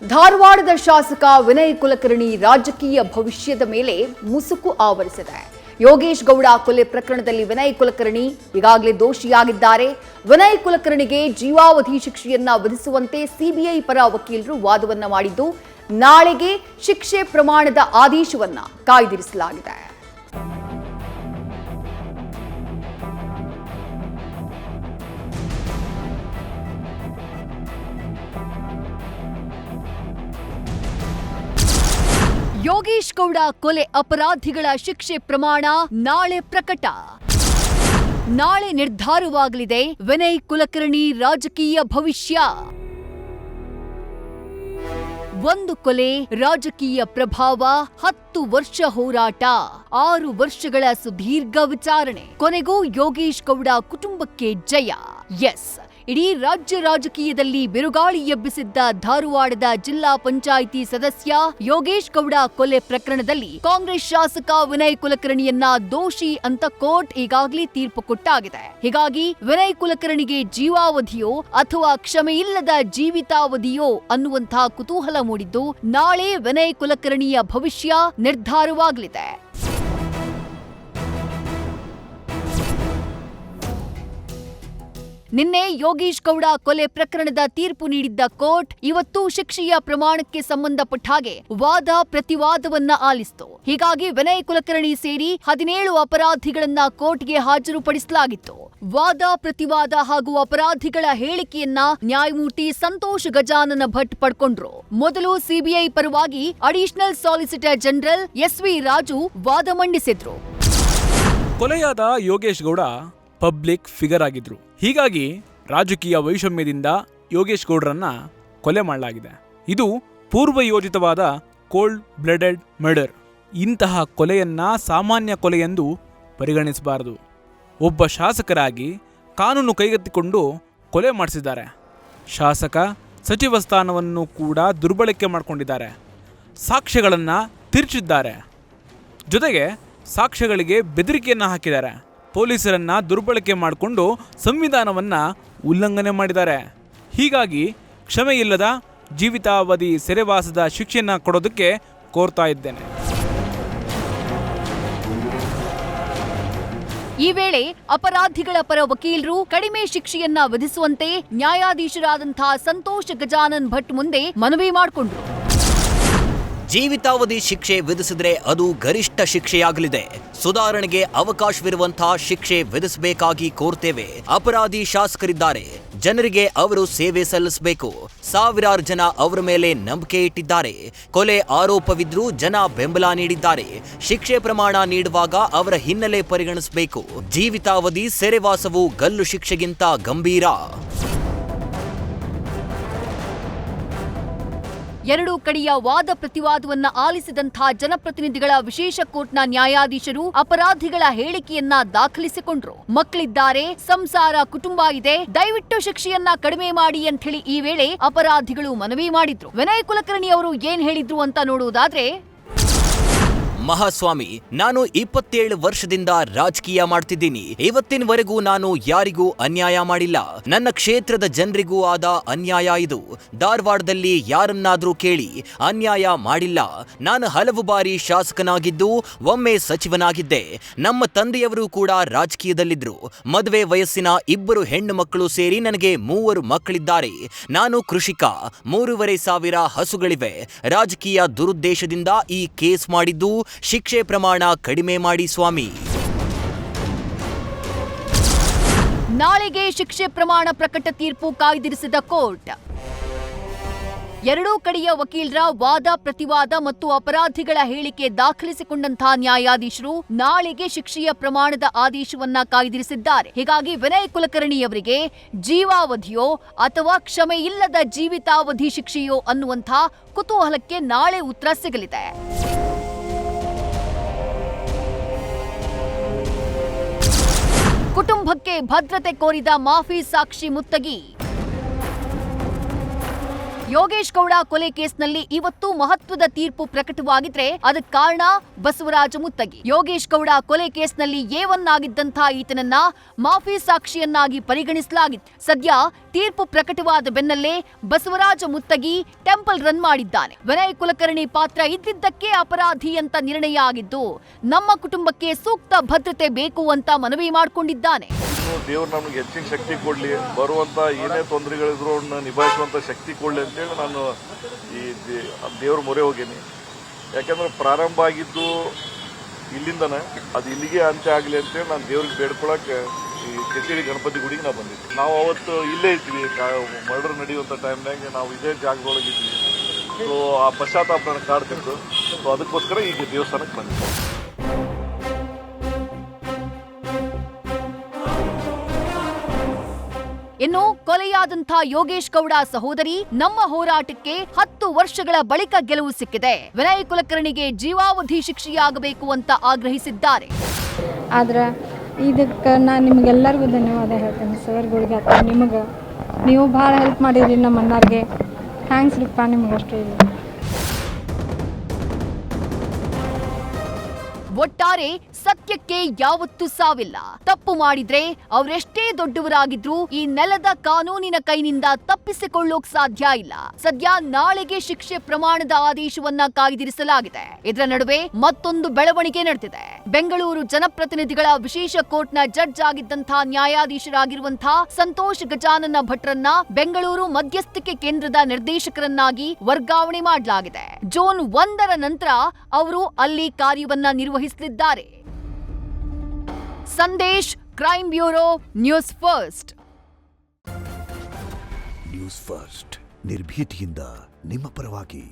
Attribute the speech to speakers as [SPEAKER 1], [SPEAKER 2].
[SPEAKER 1] ಧಾರವಾಡದ ಶಾಸಕ ವಿನಯ್ ಕುಲಕರ್ಣಿ ರಾಜಕೀಯ ಭವಿಷ್ಯದ ಮೇಲೆ ಮುಸುಕು ಆವರಿಸಿದೆ. ಯೋಗೇಶ್ ಗೌಡ ಕೊಲೆ ಪ್ರಕರಣದಲ್ಲಿ ವಿನಯ್ ಕುಲಕರ್ಣಿ ಈಗಾಗಲೇ ದೋಷಿಯಾಗಿದ್ದಾರೆ. ವಿನಯ್ ಕುಲಕರ್ಣಿಗೆ ಜೀವಾವಧಿ ಶಿಕ್ಷೆಯನ್ನ ವಿಧಿಸುವಂತೆ ಸಿಬಿಐ ಪರ ವಕೀಲರು ವಾದವನ್ನ ಮಾಡಿದ್ದು, ನಾಳೆಗೆ ಶಿಕ್ಷೆ ಪ್ರಮಾಣದ ಆದೇಶವನ್ನ ಕಾಯ್ದಿರಿಸಲಾಗಿದೆ. ಯೋಗೇಶ್ ಗೌಡ ಕೊಲೆ ಅಪರಾಧಿಗಳ ಶಿಕ್ಷೆ ಪ್ರಮಾಣ ನಾಳೆ ಪ್ರಕಟ. ನಾಳೆ ನಿರ್ಧಾರವಾಗಲಿದೆ ವಿನಯ್ ಕುಲಕರ್ಣಿ ರಾಜಕೀಯ ಭವಿಷ್ಯ. ಒಂದು ಕೊಲೆ, ರಾಜಕೀಯ ಪ್ರಭಾವ, 10 ವರ್ಷ ಹೋರಾಟ, 6 ವರ್ಷಗಳ ಸುದೀರ್ಘ ವಿಚಾರಣೆ, ಕೊನೆಗೂ ಯೋಗೇಶ್ ಗೌಡ ಕುಟುಂಬಕ್ಕೆ ಜಯ. ಎಸ್, ಇಡೀ ರಾಜ್ಯ ರಾಜಕೀಯದಲ್ಲಿ ಬಿರುಗಾಳಿ ಎಬ್ಬಿಸಿದ್ದ ಧಾರವಾಡದ ಜಿಲ್ಲಾ ಪಂಚಾಯಿತಿ ಸದಸ್ಯ ಯೋಗೇಶ್ ಗೌಡ ಕೊಲೆ ಪ್ರಕರಣದಲ್ಲಿ ಕಾಂಗ್ರೆಸ್ ಶಾಸಕ ವಿನಯ್ ಕುಲಕರ್ಣಿಯನ್ನ ದೋಷಿ ಅಂತ ಕೋರ್ಟ್ ಈಗಾಗಲೇ ತೀರ್ಪು ಕೊಟ್ಟಾಗಿದೆ. ಹೀಗಾಗಿ ವಿನಯ್ ಕುಲಕರ್ಣಿಗೆ ಜೀವಾವಧಿಯೋ ಅಥವಾ ಕ್ಷಮೆಯಿಲ್ಲದ ಜೀವಿತಾವಧಿಯೋ ಅನ್ನುವಂತಹ ಕುತೂಹಲ ಮೂಡಿದ್ದು, ನಾಳೆ ವಿನಯ್ ಕುಲಕರ್ಣಿಯ ಭವಿಷ್ಯ ನಿರ್ಧಾರವಾಗಲಿದೆ. ನಿನ್ನೆ ಯೋಗೇಶ್ ಗೌಡ ಕೊಲೆ ಪ್ರಕರಣದ ತೀರ್ಪು ನೀಡಿದ್ದ ಕೋರ್ಟ್ ಇವತ್ತು ಶಿಕ್ಷೆಯ ಪ್ರಮಾಣಕ್ಕೆ ಸಂಬಂಧಪಟ್ಟ ಹಾಗೆ ವಾದ ಪ್ರತಿವಾದವನ್ನ ಆಲಿಸಿತು. ಹೀಗಾಗಿ ವಿನಯ್ ಕುಲಕರ್ಣಿ ಸೇರಿ 17 ಅಪರಾಧಿಗಳನ್ನ ಕೋರ್ಟ್ಗೆ ಹಾಜರುಪಡಿಸಲಾಗಿತ್ತು. ವಾದ ಪ್ರತಿವಾದ ಹಾಗೂ ಅಪರಾಧಿಗಳ ಹೇಳಿಕೆಯನ್ನ ನ್ಯಾಯಮೂರ್ತಿ ಸಂತೋಷ್ ಗಜಾನನ ಭಟ್ ಪಡ್ಕೊಂಡ್ರು. ಮೊದಲು ಸಿಬಿಐ ಪರವಾಗಿ additional solicitor general SV. Raju ವಾದ ಮಂಡಿಸಿದ್ರು.
[SPEAKER 2] ಕೊಲೆಯಾದ ಯೋಗೇಶ್ ಗೌಡ ಪಬ್ಲಿಕ್ ಫಿಗರ್ ಆಗಿದ್ರು. ಹೀಗಾಗಿ ರಾಜಕೀಯ ವೈಷಮ್ಯದಿಂದ ಯೋಗೇಶ್ ಗೌಡರನ್ನ ಕೊಲೆ ಮಾಡಲಾಗಿದೆ. ಇದು ಪೂರ್ವಯೋಜಿತವಾದ ಕೋಲ್ಡ್ ಬ್ಲಡೆಡ್ ಮರ್ಡರ್. ಇಂತಹ ಕೊಲೆಯನ್ನ ಸಾಮಾನ್ಯ ಕೊಲೆ ಎಂದು ಪರಿಗಣಿಸಬಾರದು. ಒಬ್ಬ ಶಾಸಕರಾಗಿ ಕಾನೂನು ಕೈಗೆತ್ತಿಕೊಂಡು ಕೊಲೆ ಮಾಡಿಸಿದ್ದಾರೆ. ಶಾಸಕ ಸಚಿವ ಸ್ಥಾನವನ್ನು ಕೂಡ ದುರ್ಬಳಕೆ ಮಾಡಿಕೊಂಡಿದ್ದಾರೆ. ಸಾಕ್ಷ್ಯಗಳನ್ನು ತಿರುಚಿದ್ದಾರೆ. ಜೊತೆಗೆ ಸಾಕ್ಷ್ಯಗಳಿಗೆ ಬೆದರಿಕೆಯನ್ನು ಹಾಕಿದ್ದಾರೆ. ಪೊಲೀಸರನ್ನ ದುರ್ಬಳಕೆ ಮಾಡಿಕೊಂಡು ಸಂವಿಧಾನವನ್ನ ಉಲ್ಲಂಘನೆ ಮಾಡಿದ್ದಾರೆ. ಹೀಗಾಗಿ ಕ್ಷಮೆಯಿಲ್ಲದ ಜೀವಿತಾವಧಿ ಸೆರೆವಾಸದ ಶಿಕ್ಷೆಯನ್ನು ಕೊಡೋದಕ್ಕೆ ಕೋರ್ತಾ ಇದ್ದೇನೆ.
[SPEAKER 1] ಈ ವೇಳೆ ಅಪರಾಧಿಗಳ ಪರ ವಕೀಲರು ಕಡಿಮೆ ಶಿಕ್ಷೆಯನ್ನ ವಿಧಿಸುವಂತೆ ನ್ಯಾಯಾಧೀಶರಾದಂತಹ ಸಂತೋಷ್ ಗಜಾನನ್ ಭಟ್ ಮುಂದೆ ಮನವಿ ಮಾಡಿಕೊಂಡ್ರು.
[SPEAKER 3] ಜೀವಿತಾವಧಿ ಶಿಕ್ಷೆ ವಿಧಿಸಿದ್ರೆ ಅದು ಗರಿಷ್ಠ ಶಿಕ್ಷೆಯಾಗಲಿದೆ. ಸುಧಾರಣೆಗೆ ಅವಕಾಶವಿರುವಂತಹ ಶಿಕ್ಷೆ ವಿಧಿಸಬೇಕಾಗಿ ಕೋರ್ತೇವೆ. ಅಪರಾಧಿ ಶಾಸಕರಿದ್ದಾರೆ. ಜನರಿಗೆ ಅವರು ಸೇವೆ ಸಲ್ಲಿಸಬೇಕು. ಸಾವಿರಾರು ಜನ ಅವರ ಮೇಲೆ ನಂಬಿಕೆ ಇಟ್ಟಿದ್ದಾರೆ. ಕೊಲೆ ಆರೋಪವಿದ್ರೂ ಜನ ಬೆಂಬಲ ನೀಡಿದ್ದಾರೆ. ಶಿಕ್ಷೆ ಪ್ರಮಾಣ ನೀಡುವಾಗ ಅವರ ಹಿನ್ನೆಲೆ ಪರಿಗಣಿಸಬೇಕು. ಜೀವಿತಾವಧಿ ಸೆರೆವಾಸವು ಗಲ್ಲು ಶಿಕ್ಷೆಗಿಂತ ಗಂಭೀರ.
[SPEAKER 1] ಎರಡೂ ಕಡೆಯ ವಾದ ಪ್ರತಿವಾದವನ್ನ ಆಲಿಸಿದಂತಹ ಜನಪ್ರತಿನಿಧಿಗಳ ವಿಶೇಷ ಕೋರ್ಟ್ನ ನ್ಯಾಯಾಧೀಶರು ಅಪರಾಧಿಗಳ ಹೇಳಿಕೆಯನ್ನ ದಾಖಲಿಸಿಕೊಂಡ್ರು. ಮಕ್ಕಳಿದ್ದಾರೆ, ಸಂಸಾರ, ಕುಟುಂಬ ಇದೆ, ದಯವಿಟ್ಟು ಶಿಕ್ಷೆಯನ್ನ ಕಡಿಮೆ ಮಾಡಿ ಅಂತ ಹೇಳಿ ಈ ವೇಳೆ ಅಪರಾಧಿಗಳು ಮನವಿ ಮಾಡಿದ್ರು. ವಿನಯ್ ಕುಲಕರ್ಣಿ ಅವರು ಏನ್ ಹೇಳಿದ್ರು ಅಂತ ನೋಡುವುದಾದ್ರೆ,
[SPEAKER 3] ಮಹಾಸ್ವಾಮಿ, ನಾನು 27 ವರ್ಷದಿಂದ ರಾಜಕೀಯ ಮಾಡ್ತಿದ್ದೀನಿ. ಇವತ್ತಿನವರೆಗೂ ನಾನು ಯಾರಿಗೂ ಅನ್ಯಾಯ ಮಾಡಿಲ್ಲ. ನನ್ನ ಕ್ಷೇತ್ರದ ಜನರಿಗೂ ಆದ ಅನ್ಯಾಯ ಇದು. ಧಾರವಾಡದಲ್ಲಿ ಯಾರನ್ನಾದ್ರೂ ಕೇಳಿ, ಅನ್ಯಾಯ ಮಾಡಿಲ್ಲ. ನಾನು ಹಲವು ಬಾರಿ ಶಾಸಕನಾಗಿದ್ದು ಒಮ್ಮೆ ಸಚಿವನಾಗಿದ್ದೆ. ನಮ್ಮ ತಂದೆಯವರು ಕೂಡ ರಾಜಕೀಯದಲ್ಲಿದ್ರು. ಮದುವೆ ವಯಸ್ಸಿನ 2 ಹೆಣ್ಣು ಮಕ್ಕಳು ಸೇರಿ ನನಗೆ 3 ಮಕ್ಕಳಿದ್ದಾರೆ. ನಾನು ಕೃಷಿಕ. 3,500 ಹಸುಗಳಿವೆ. ರಾಜಕೀಯ ದುರುದ್ದೇಶದಿಂದ ಈ ಕೇಸ್ ಮಾಡಿದ್ದು. ಶಿಕ್ಷೆ ಪ್ರಮಾಣ ಕಡಿಮೆ ಮಾಡಿ ಸ್ವಾಮಿ.
[SPEAKER 1] ನಾಳೆಗೆ ಶಿಕ್ಷೆ ಪ್ರಮಾಣ ಪ್ರಕಟ ತೀರ್ಪು ಕಾಯ್ದಿರಿಸಿದ ಕೋರ್ಟ್. ಎರಡೂ ಕಡೆಯ ವಕೀಲರ ವಾದ ಪ್ರತಿವಾದ ಮತ್ತು ಅಪರಾಧಿಗಳ ಹೇಳಿಕೆ ದಾಖಲಿಸಿಕೊಂಡಂತಹ ನ್ಯಾಯಾಧೀಶರು ನಾಳೆಗೆ ಶಿಕ್ಷೆಯ ಪ್ರಮಾಣದ ಆದೇಶವನ್ನ ಕಾಯ್ದಿರಿಸಿದ್ದಾರೆ. ಹೀಗಾಗಿ ವಿನಯ್ ಕುಲಕರ್ಣಿ ಅವರಿಗೆ ಜೀವಾವಧಿಯೋ ಅಥವಾ ಕ್ಷಮೆಯಿಲ್ಲದ ಜೀವಿತಾವಧಿ ಶಿಕ್ಷೆಯೋ ಅನ್ನುವಂತಹ ಕುತೂಹಲಕ್ಕೆ ನಾಳೆ ಉತ್ತರ ಸಿಗಲಿದೆ. ಕುಟುಂಬಕ್ಕೆ ಭದ್ರತೆ ಕೋರಿದ ಮಾಫಿ ಸಾಕ್ಷಿ ಮುತ್ತಗಿ. ಯೋಗೇಶ್ ಗೌಡ ಕೊಲೆ ಕೇಸ್ನಲ್ಲಿ ಇವತ್ತು ಮಹತ್ವದ ತೀರ್ಪು ಪ್ರಕಟವಾಗಿದ್ರೆ ಅದಕ್ಕೆ ಕಾರಣ ಬಸವರಾಜ ಮುತ್ತಗಿ. ಯೋಗೇಶ್ ಗೌಡ ಕೊಲೆ ಕೇಸ್ನಲ್ಲಿ A1 ಆಗಿದ್ದಂಥ ಈತನನ್ನ ಮಾಫಿ ಸಾಕ್ಷಿಯನ್ನಾಗಿ ಪರಿಗಣಿಸಲಾಗಿತ್ತು. ಸದ್ಯ ತೀರ್ಪು ಪ್ರಕಟವಾದ ಬೆನ್ನಲ್ಲೇ ಬಸವರಾಜ ಮುತ್ತಗಿ ಟೆಂಪಲ್ ರನ್ ಮಾಡಿದ್ದಾನೆ. ವಿನಯ್ ಕುಲಕರ್ಣಿ ಪಾತ್ರ ಇದ್ದಿದ್ದಕ್ಕೆ ಅಪರಾಧಿ ಅಂತ ನಿರ್ಣಯ ಆಗಿದ್ದು, ನಮ್ಮ ಕುಟುಂಬಕ್ಕೆ ಸೂಕ್ತ ಭದ್ರತೆ ಬೇಕು ಅಂತ ಮನವಿ ಮಾಡಿಕೊಂಡಿದ್ದಾನೆ.
[SPEAKER 4] ದೇವ್ರು ನಮ್ಗೆ ಹೆಚ್ಚಿನ ಶಕ್ತಿ ಕೊಡ್ಲಿ, ಬರುವಂತ ಏನೇ ತೊಂದರೆಗಳಿದ್ರು ಅವನ್ನ ನಿಭಾಯಿಸುವಂತ ಶಕ್ತಿ ಕೊಡ್ಲಿ ಅಂತೇಳಿ ನಾನು ಈ ದೇವ್ರ ಮೊರೆ ಹೋಗೇನಿ. ಯಾಕಂದ್ರೆ ಪ್ರಾರಂಭ ಆಗಿದ್ದು ಇಲ್ಲಿಂದನೇ, ಅದು ಇಲ್ಲಿಗೆ ಅಂತ್ಯ ಆಗಲಿ ಅಂತೇಳಿ ನಾನು ದೇವ್ರಿಗೆ ಬೇಡ್ಕೊಳಕ್ಕೆ ಈ ಕಚೇರಿ ಗಣಪತಿ ಗುಡಿಗೆ ನಾವು ಬಂದಿದ್ವಿ. ನಾವು ಅವತ್ತು ಇಲ್ಲೇ ಇದ್ವಿ, ಮರ್ಡರ್ ನಡೆಯುವಂಥ ಟೈಮ್ನಾಗ ನಾವು ಇದೇ ಜಾಗದೊಳಗಿದ್ವಿ. ಸೊ ಆ ಪಶ್ಚಾತ್ತಾಪ ನನಗೆ ಕಾಡ್ತಿತ್ತು. ಸೊ ಅದಕ್ಕೋಸ್ಕರ ಈಗ ದೇವಸ್ಥಾನಕ್ಕೆ ಬಂದಿದ್ವಿ.
[SPEAKER 1] ಇನ್ನು ಕೊಲೆಯಾದಂಥ ಯೋಗೇಶ್ ಗೌಡ ಸಹೋದರಿ ನಮ್ಮ ಹೋರಾಟಕ್ಕೆ 10 ವರ್ಷಗಳ ಬಳಿಕ ಗೆಲುವು ಸಿಕ್ಕಿದೆ. ವಿನಯ್ ಕುಲಕರ್ಣಿಗೆ ಜೀವಾವಧಿ ಶಿಕ್ಷೆಯಾಗಬೇಕು ಅಂತ ಆಗ್ರಹಿಸಿದ್ದಾರೆ.
[SPEAKER 5] ಆದ್ರೆ ಇದಕ್ಕೆ ನಾನು ನಿಮಗೆಲ್ಲರಿಗೂ ಧನ್ಯವಾದ ಹೇಳ್ತೇನೆ. ಸರ್ಗಳಿಗೆ ಅಥವಾ ನಿಮಗೆ, ನೀವು ಭಾಳ ಹೆಲ್ಪ್ ಮಾಡಿರಿ ನಮ್ಮ ಅಣ್ಣಾರಿಗೆ. ಥ್ಯಾಂಕ್ಸ್ ರೀಪ್ಪ ನಿಮಗಷ್ಟೇ.
[SPEAKER 1] ಒಟ್ಟಾರೆ ಸತ್ಯಕ್ಕೆ ಯಾವತ್ತೂ ಸಾವಿಲ್ಲ. ತಪ್ಪು ಮಾಡಿದ್ರೆ ಅವರೆಷ್ಟೇ ದೊಡ್ಡವರಾಗಿದ್ರೂ ಈ ನೆಲದ ಕಾನೂನಿನ ಕೈನಿಂದ ತಪ್ಪಿಸಿಕೊಳ್ಳೋಕ್ ಸಾಧ್ಯ ಇಲ್ಲ. ಸದ್ಯ ನಾಳೆಗೆ ಶಿಕ್ಷೆ ಪ್ರಮಾಣದ ಆದೇಶವನ್ನ ಕಾಯ್ದಿರಿಸಲಾಗಿದೆ. ಇದರ ನಡುವೆ ಮತ್ತೊಂದು ಬೆಳವಣಿಗೆ ನಡೆದಿದೆ. ಬೆಂಗಳೂರು ಜನಪ್ರತಿನಿಧಿಗಳ ವಿಶೇಷ ಕೋರ್ಟ್ನ ಜಡ್ಜ್ ಆಗಿದ್ದಂತಹ ನ್ಯಾಯಾಧೀಶರಾಗಿರುವಂತಹ ಸಂತೋಷ್ ಗಜಾನನ ಭಟ್ರನ್ನ ಬೆಂಗಳೂರು ಮಧ್ಯಸ್ಥಿಕೆ ಕೇಂದ್ರದ ನಿರ್ದೇಶಕರನ್ನಾಗಿ ವರ್ಗಾವಣೆ ಮಾಡಲಾಗಿದೆ. ಜೂನ್ 1ರ ನಂತರ ಅವರು ಅಲ್ಲಿ ಕಾರ್ಯವನ್ನ ನಿರ್ವಹಿಸಲಿದ್ದಾರೆ. Sandesh, crime bureau, news first.
[SPEAKER 6] News first ನಿರ್ಭೀತಿಯಿಂದ ನಿಮ್ಮ ಪರವಾಗಿ.